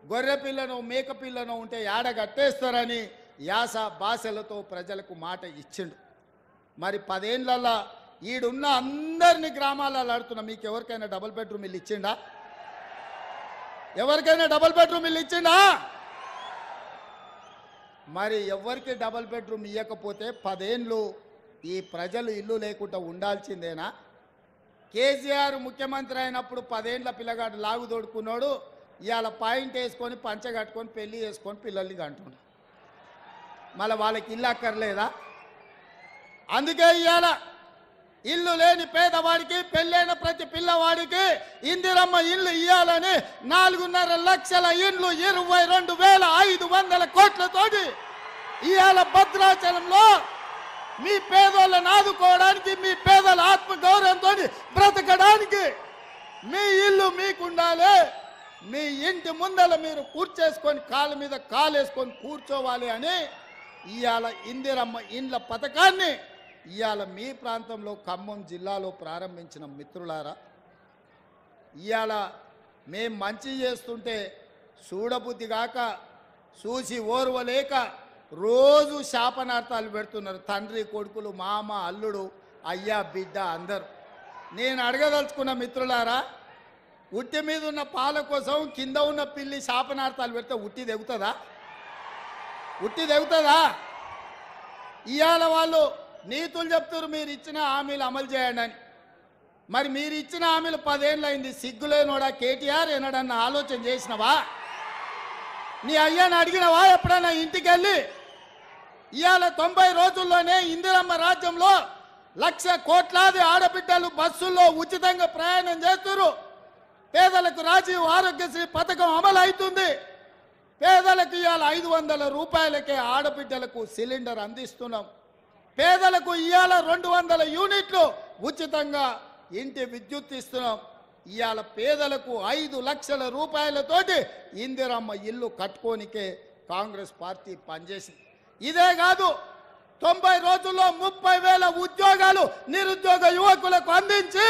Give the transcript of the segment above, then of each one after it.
గొర్రె పిల్లను మేక పిల్లను ఉంటే యాడ కట్టేస్తారని యాస భాషలతో ప్రజలకు మాట ఇచ్చిండు. మరి 10 ఏళ్ళల్లో ఈడున్న అందరినీ గ్రామాలలో ఆడుతున్నా. మీకు ఎవరికైనా డబుల్ బెడ్రూమ్ ఇల్లు ఇచ్చిండా? ఎవరికైనా డబుల్ బెడ్రూమ్ ఇల్లు ఇచ్చిండా? మరి ఎవరికి డబుల్ బెడ్రూమ్ ఇవ్వకపోతే 10 ఏళ్ళు ఈ ప్రజలు ఇల్లు లేకుండా ఉండాల్సిందేనా? కేసీఆర్ ముఖ్యమంత్రి అయినప్పుడు 10 ఏళ్ళ పిల్లగాడు లాగు తోడుకున్నాడు. ఇవాళ పాయింట్ వేసుకొని పంచ కట్టుకొని పెళ్లి చేసుకొని పిల్లల్ని కంటున్నాడు. మళ్ళీ వాళ్ళకి ఇల్లు అక్కర్లేదా? అందుకే ఇవాళ ఇల్లు లేని పేదవాడికి పెళ్ళైన ప్రతి పిల్లవాడికి ఇందిరమ్మ ఇల్లు ఇవ్వాలని 4.5 లక్షల ఇండ్లు 22,500 కోట్లతోటి ఇవాళ భద్రాచలంలో మీ పేదోళ్ళని ఆదుకోవడానికి, మీ పేదల ఆత్మగౌరవంతో బ్రతకడానికి మీ ఇల్లు మీకుండాలి. మీ ఇంటి ముందల మీరు కూర్చేసుకొని కాళ్ళ మీద కాలేసుకొని కూర్చోవాలి అని ఇవాళ ఇందిరమ్మ ఇండ్ల పథకాన్ని ఇవాళ మీ ప్రాంతంలో ఖమ్మం జిల్లాలో ప్రారంభించిన మిత్రులారా, ఇవాళ మేం మంచి చేస్తుంటే చూడబుద్ధి కాక చూసి ఓర్వలేక రోజు శాపనార్థాలు పెడుతున్నారు. తండ్రి కొడుకులు, మామ అల్లుడు, అయ్యా బిడ్డ అందరూ. నేను అడగదలుచుకున్న మిత్రులారా, ఉట్టి మీద ఉన్న పాల కోసం కింద ఉన్న పిల్లి శాపనార్థాలు పెడితే ఉట్టి తెగుతుందా? ఉట్టి తెగుతుందా? ఇవాళ వాళ్ళు నీతులు చెప్తారు మీరు ఇచ్చిన హామీలు అమలు చేయండి అని. మరి మీరు ఇచ్చిన హామీలు 10 ఏళ్ళు అయింది. సిగ్గులేనోడా కేటీఆర్ ఎన్నడన్నా ఆలోచన చేసినవా? నీ అయ్యాన్ని అడిగినవా ఎప్పుడన్నా ఇంటికి వెళ్ళి? ఇవాళ 90 రోజుల్లోనే ఇందిరమ్మ రాజ్యంలో 1,00,000 కోట్లాది ఆడబిడ్డలు బస్సుల్లో ఉచితంగా ప్రయాణం చేస్తున్నారు. పేదలకు రాజీవ్ ఆరోగ్యశ్రీ పథకం అమలు అవుతుంది. పేదలకు ఇవాళ 500 రూపాయలకే ఆడబిడ్డలకు సిలిండర్ అందిస్తున్నాం. పేదలకు ఇవాళ 200 యూనిట్లు ఉచితంగా ఇంటి విద్యుత్ ఇస్తున్నాం. ఇవాళ పేదలకు 5 లక్షల రూపాయలతోటి ఇందిరమ్మ ఇల్లు కట్టుకోనికే కాంగ్రెస్ పార్టీ పనిచేసింది. ఇదే కాదు, 90 రోజుల్లో 30,000 ఉద్యోగాలు నిరుద్యోగ యువకులకు అందించి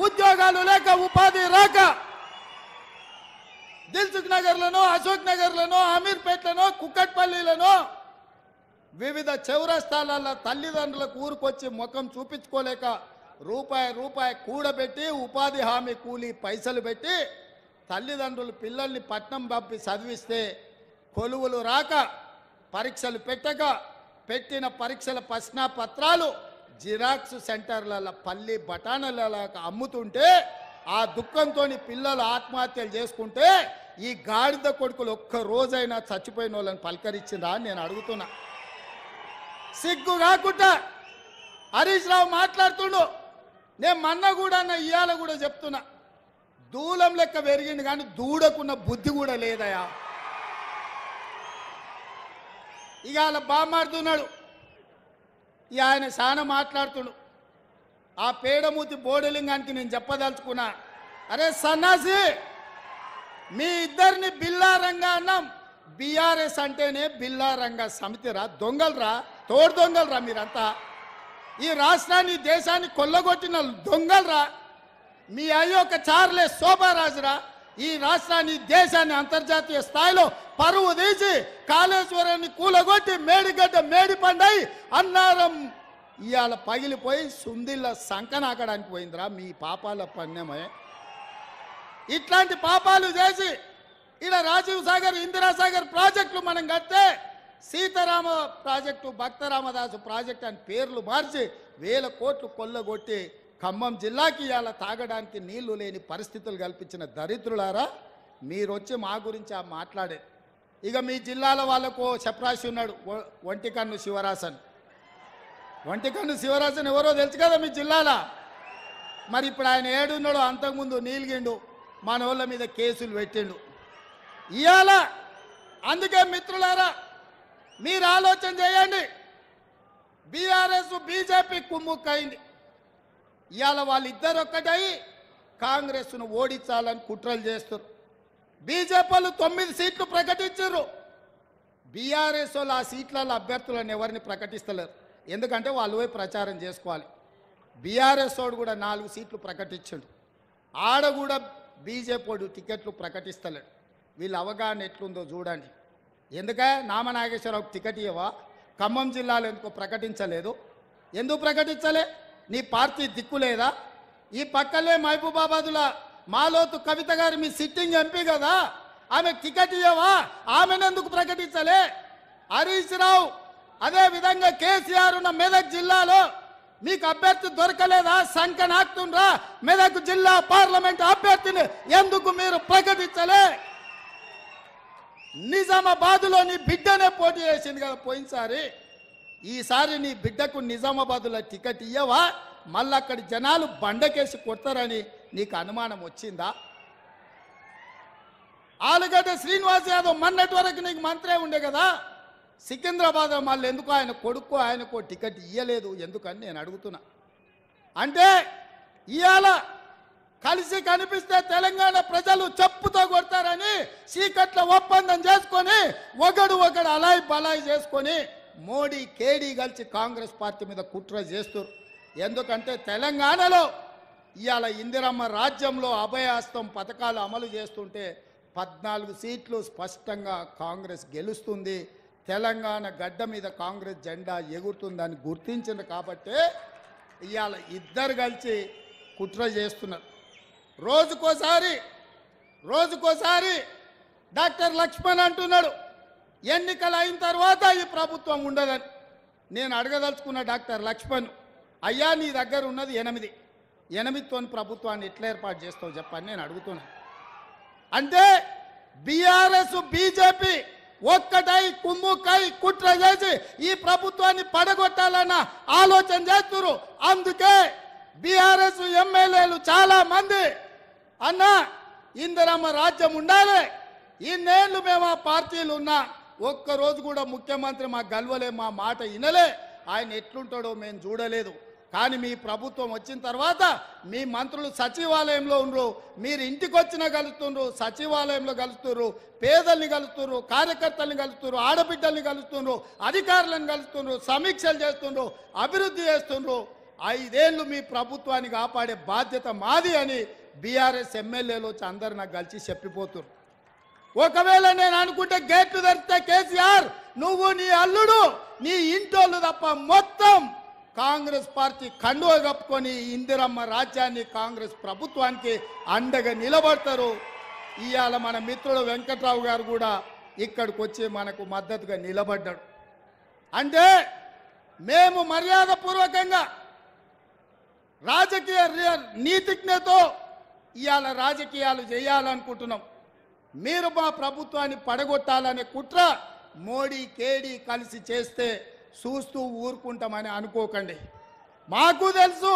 ఉద్యోగాలు లేక ఉపాధి రాక దిల్సుఖ్ నగర్లను, అశోక్ నగర్లను, అమీర్పేట్లను, కుక్కట్పల్లిలను వివిధ చౌరస్తాలలో తల్లిదండ్రులకు ఊరుకొచ్చి ముఖం చూపించుకోలేక రూపాయి కూడబెట్టి ఉపాధి హామీ కూలీ పైసలు పెట్టి తల్లిదండ్రులు పిల్లల్ని పట్నం పంపి చదివిస్తే కొలువులు రాక పరీక్షలు పెట్టక పెట్టిన పరీక్షల ప్రశ్నపత్రాలు జిరాక్స్ సెంటర్లలో పల్లి బఠానీలలో అమ్ముతుంటే ఆ దుఃఖంతో పిల్లలు ఆత్మహత్యలు చేసుకుంటే ఈ గాడిద కొడుకులు ఒక్క రోజైనా చచ్చిపోయిన వాళ్ళని పలకరించిందా అని నేను అడుగుతున్నా. సిగ్గు కాకుండా హరీష్ రావు మాట్లాడుతుండు. నేను మొన్న కూడా ఇవాళ కూడా చెప్తున్నా, దూలం లెక్క పెరిగింది కానీ దూడకున్న బుద్ధి కూడా లేదయా. ఇవాళ బామాడుతున్నాడు. ఇక ఆయన చాలా మాట్లాడుతుడు. ఆ పేడమూతి బోడలింగానికి నేను చెప్పదలుచుకున్నా, అరే సన్నాసి, మీ ఇద్దరిని బిల్లారంగా అన్నాం. బీఆర్ఎస్ అంటేనే బిల్లారంగా సమితిరా, దొంగలరా, తోడు దొంగలరా మీరంతా. ఈ రాష్ట్రాన్ని దేశాన్ని కొల్లగొట్టిన దొంగలరా. మీ అయ్యొక్క చార్లే శోభారాజురా. ఈ రాష్ట్రాన్ని దేశాన్ని అంతర్జాతీయ స్థాయిలో పరువు తీసి కాళేశ్వరాన్ని కూలగొట్టి మేడిగడ్డ మేడిపండై అన్నారం ఇవాళ పగిలిపోయి సుందిళ్ళ సంకనాకడానికి పోయిందిరా మీ పాపాల పన్నెమే. ఇట్లాంటి పాపాలు చేసి ఇలా రాజీవ్ సాగర్, ఇందిరాసాగర్ ప్రాజెక్టులు మనం కడితే సీతారామ ప్రాజెక్టు, భక్తరామదాసు ప్రాజెక్టు అని పేర్లు మార్చి 1000 కోట్లు కొల్లగొట్టి ఖమ్మం జిల్లాకి ఇవాళ తాగడానికి నీళ్లు లేని పరిస్థితులు కల్పించిన దరిద్రులారా, మీరు వచ్చి మా గురించి మాట్లాడే. ఇక మీ జిల్లాల వాళ్ళకు చప్రాసి ఉన్నాడు, ఒంటికన్ను శివరాసన్. ఒంటికన్ను శివరాసన్ ఎవరో తెలుసు కదా మీ జిల్లాలో. మరి ఇప్పుడు ఆయన ఏడున్నాడు, అంతకుముందు నీలిగిండు, మన వాళ్ళ మీద కేసులు పెట్టిండు ఇవాళ. అందుకే మిత్రులారా, మీరు ఆలోచన చేయండి. బీఆర్ఎస్ బీజేపీ కుమ్ముక్కైంది. ఇవాళ వాళ్ళిద్దరు ఒక్కటై కాంగ్రెస్ను ఓడించాలని కుట్రలు చేస్తారు. బీజేపీ వాళ్ళు 9 సీట్లు ప్రకటించారు. బీఆర్ఎస్ వాళ్ళు ఆ సీట్లలో అభ్యర్థులను ఎవరిని ప్రకటిస్తలేరు. ఎందుకంటే వాళ్ళు పోయి ప్రచారం చేసుకోవాలి. బీఆర్ఎస్ వాడు కూడా 4 సీట్లు ప్రకటించాడు. ఆడ కూడా బీజేపీ వాడు టికెట్లు ప్రకటిస్తలేడు. వీళ్ళ అవగాహన ఎట్లుందో చూడండి. ఎందుక నామనాగేశ్వరరావుకి టికెట్ ఇవ్వవా? ఖమ్మం జిల్లాలో ఎందుకు ప్రకటించలేదు? ఎందుకు ప్రకటించలే? నీ పార్టీ దిక్కు లేదా? ఈ పక్కలే మహబూబాబాదుల మాలోతు కవిత గారు మీ సిట్టింగ్ ఎంపీ కదా, ఆమె టికెట్ ఇవ్వవా? ఆమెను ఎందుకు ప్రకటించలే? హరీష్ రావు అదే విధంగా కేసీఆర్ ఉన్న మెదక్ జిల్లాలో మీకు అభ్యర్థి దొరకలేదా? సంఖ్య నాకుతుండ్రా మెదక్ జిల్లా పార్లమెంట్ అభ్యర్థిని ఎందుకు మీరు ప్రకటించలే? నిజామాబాద్లో నీ బిడ్డనే పోటీ చేసింది కదా పోయినసారి. ఈసారి నీ బిడ్డకు నిజామాబాద్లో టికెట్ ఇయ్యవా? మళ్ళీ అక్కడి జనాలు బండకేసి కొడతారని నీకు అనుమానం వచ్చిందా? ఆలుగడ్డ శ్రీనివాస్ యాదవ్ మొన్నటి వరకు నీకు మంత్రే ఉండే కదా, సికింద్రాబాద్ మళ్ళీ ఎందుకు ఆయన కొడుకు ఆయనకు టికెట్ ఇయ్యలేదు ఎందుకని నేను అడుగుతున్నా. అంటే ఇవాళ కలిసి కనిపిస్తే తెలంగాణ ప్రజలు చెప్పుతో కొడతారని చీకట్ల ఒప్పందం చేసుకొని ఒకడు అలాయి బలాయి చేసుకొని మోడీ కేడీ కలిసి కాంగ్రెస్ పార్టీ మీద కుట్ర చేస్తారు. ఎందుకంటే తెలంగాణలో ఇవాళ ఇందిరమ్మ రాజ్యంలో అభయహస్తం పథకాలు అమలు చేస్తుంటే 14 సీట్లు స్పష్టంగా కాంగ్రెస్ గెలుస్తుంది. తెలంగాణ గడ్డ మీద కాంగ్రెస్ జెండా ఎగురుతుందని గుర్తించింది కాబట్టే ఇవాళ ఇద్దరు కలిసి కుట్ర చేస్తున్నారు. రోజుకోసారి డాక్టర్ లక్ష్మణ్ అంటున్నాడు ఎన్నికలు అయిన తర్వాత ఈ ప్రభుత్వం ఉండదని. నేను అడగదలుచుకున్న డాక్టర్ లక్ష్మణ్, అయ్యా నీ దగ్గర ఉన్నది 8తో ప్రభుత్వాన్ని ఎట్లా ఏర్పాటు చేస్తావు చెప్పని నేను అడుగుతున్నా. అంటే బీఆర్ఎస్ బీజేపీ ఒక్కటై కుమ్ముకై కుట్ర చేసి ఈ ప్రభుత్వాన్ని పడగొట్టాలన్న ఆలోచన చేస్తున్నారు. అందుకే బీఆర్ఎస్ ఎమ్మెల్యేలు చాలా మంది అన్న ఇందిరమ్మ రాజ్యం ఉండాలి, ఇన్నేళ్ళు మేము ఆ పార్టీలు ఉన్నా ఒక్కరోజు కూడా ముఖ్యమంత్రి మా గల్వలే, మా మాట వినలే, ఆయన ఎట్లుంటాడో మేము చూడలేదు. కానీ మీ ప్రభుత్వం వచ్చిన తర్వాత మీ మంత్రులు సచివాలయంలో ఉండరు, మీరు ఇంటికి వచ్చినా కలుస్తున్నారు, సచివాలయంలో కలుస్తున్నారు, పేదల్ని కలుస్తున్నారు, కార్యకర్తల్ని కలుస్తున్నారు, ఆడబిడ్డల్ని కలుస్తున్నారు, అధికారులను కలుస్తున్నారు, సమీక్షలు చేస్తున్నారు, అభివృద్ధి చేస్తున్నారు. 5 ఏళ్ళు మీ ప్రభుత్వాన్ని కాపాడే బాధ్యత మాది అని బీఆర్ఎస్ ఎమ్మెల్యేలు వచ్చి అందరు నాకు కలిసి చెప్పిపోతున్నారు. ఒకవేళ నేను అనుకుంటే గేట్లు తెరిస్తే కేసీఆర్ నువ్వు నీ అల్లుడు నీ ఇంటోళ్ళు తప్ప మొత్తం కాంగ్రెస్ పార్టీ కండువ కప్పుకొని ఇందిరమ్మ రాజ్యాన్ని కాంగ్రెస్ ప్రభుత్వానికి అండగా నిలబడతారు. ఇవాళ మన మిత్రుడు వెంకట్రావు గారు కూడా ఇక్కడికి వచ్చి మనకు మద్దతుగా నిలబడ్డాడు. అంటే మేము మర్యాదపూర్వకంగా రాజకీయ నీతిజ్ఞతో ఇవాళ రాజకీయాలు చేయాలనుకుంటున్నాం. మీరు మా ప్రభుత్వాన్ని పడగొట్టాలనే కుట్ర మోడీ కేడీ కలిసి చేస్తే చూస్తూ ఊరుకుంటామని అనుకోకండి. మాకు తెలుసు,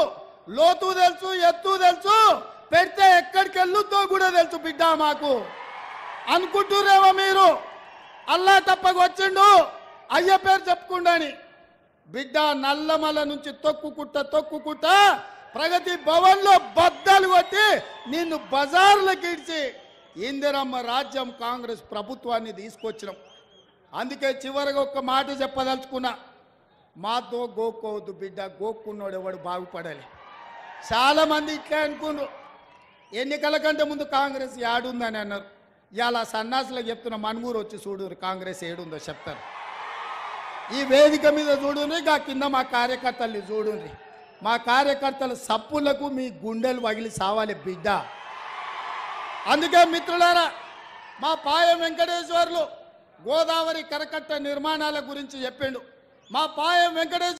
లోతు తెలుసు, ఎత్తు తెలుసు, పెడితే ఎక్కడికి వెళ్ళుద్దో కూడా తెలుసు బిడ్డ మాకు. అనుకుంటున్నారేమో మీరు అల్లా తప్పకు వచ్చిండు అయ్య పేరు చెప్పుకుండాని. బిడ్డ నల్లమల నుంచి తొక్కుకుంటా ప్రగతి భవన్లో బద్దలు కొట్టి నిన్ను బజార్లకు ఇడిచి ఇందిరమ్మ రాజ్యం కాంగ్రెస్ ప్రభుత్వాన్ని తీసుకొచ్చినాం. అందుకే చివరిగా ఒక్క మాట చెప్పదలుచుకున్నా, మాతో గోక్కోవద్దు బిడ్డ, గోక్కున్నాడు ఎవడు బాగుపడాలి. చాలామంది ఇట్లే అనుకున్నారు, ఎన్నికల కంటే ముందు కాంగ్రెస్ ఏడుందని అన్నారు. ఇవాళ సన్నాసులకు చెప్తున్న మనుగూరు వచ్చి చూడు కాంగ్రెస్ ఏడుందో చెప్తారు. ఈ వేదిక మీద చూడుని, గా కింద మా కార్యకర్తల్ని చూడుని. మా కార్యకర్తల సప్పులకు మీ గుండెలు పగిలి సావాలి బిడ్డ. అందుకే మిత్రులారా, మా పాయం వెంకటేశ్వర్లు గోదావరి కరకట్ట నిర్మాణాల గురించి చెప్పిండు. మా పాయం వెంకటేశ్వర